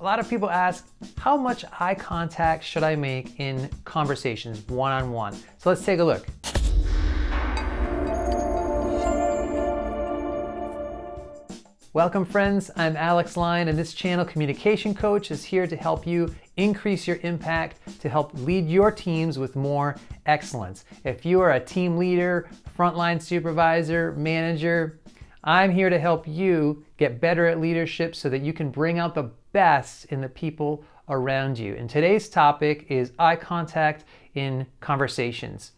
A lot of people ask, how much eye contact should I make in conversations, one-on-one? So let's take a look. Welcome friends, I'm Alex Lyon, and this channel, Communication Coach, is here to help you increase your impact, to help lead your teams with more excellence. If you are a team leader, frontline supervisor, manager, I'm here to help you get better at leadership so that you can bring out the best in the people around you. And today's topic is eye contact in conversations.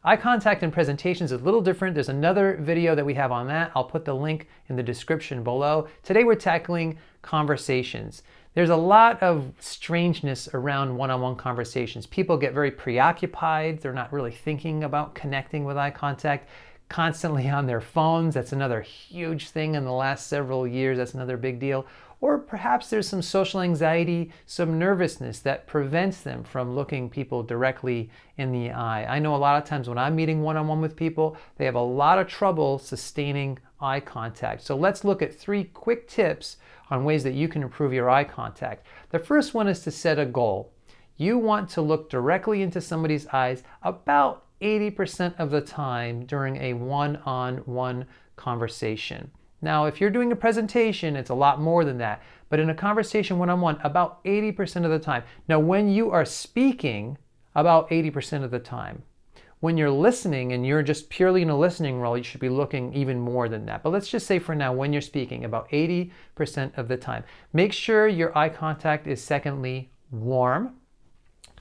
Eye contact in presentations is a little different. There's another video that we have on that. I'll put the link in the description below. Today we're tackling conversations. There's a lot of strangeness around one-on-one conversations. People get very preoccupied. They're not really thinking about connecting with eye contact. Constantly on their phones. That's another huge thing in the last several years. That's another big deal. Or perhaps there's some social anxiety, some nervousness that prevents them from looking people directly in the eye. I know a lot of times when I'm meeting one-on-one with people, they have a lot of trouble sustaining eye contact. So let's look at 3 quick tips on ways that you can improve your eye contact. The first one is to set a goal. You want to look directly into somebody's eyes about 80% of the time during a one-on-one conversation. Now, if you're doing a presentation, it's a lot more than that. But in a conversation one-on-one, about 80% of the time. Now, when you are speaking, about 80% of the time. When you're listening and you're just purely in a listening role, you should be looking even more than that. But let's just say for now, when you're speaking, about 80% of the time. Make sure your eye contact is, secondly, warm.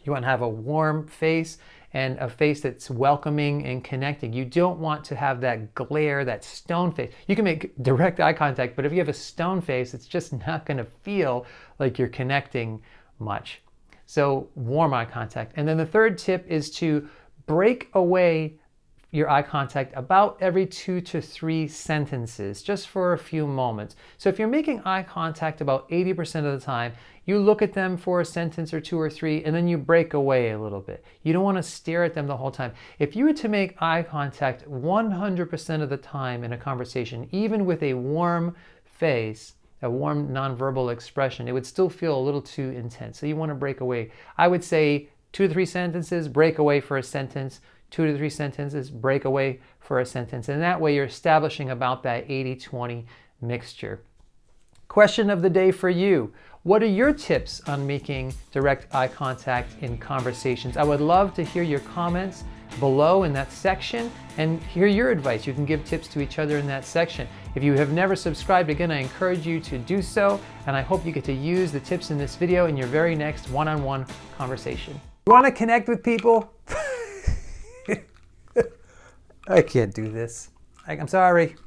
You want to have a warm face and a face that's welcoming and connecting. You don't want to have that glare, that stone face. You can make direct eye contact, but if you have a stone face, it's just not going to feel like you're connecting much. So warm eye contact. And then the third tip is to break away your eye contact about every 2 to 3 sentences, just for a few moments. So if you're making eye contact about 80% of the time, you look at them for a sentence or 2 or 3, and then you break away a little bit. You don't want to stare at them the whole time. If you were to make eye contact 100% of the time in a conversation, even with a warm face, a warm nonverbal expression, it would still feel a little too intense. So you want to break away. I would say 2 to 3 sentences, break away for a sentence, 2 to 3 sentences, break away for a sentence. And that way you're establishing about that 80-20 mixture. Question of the day for you. What are your tips on making direct eye contact in conversations? I would love to hear your comments below in that section and hear your advice. You can give tips to each other in that section. If you have never subscribed, again, I encourage you to do so, and I hope you get to use the tips in this video in your very next one-on-one conversation. You want to connect with people? I can't do this. I'm sorry.